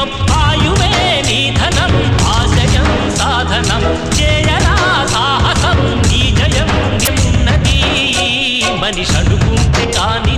దైవం ఆయువే నిధనం ఆశయం సాధనం చేయరా సాహసం నీ జయం ఉన్నది మనిషి అనుకుంటే కాని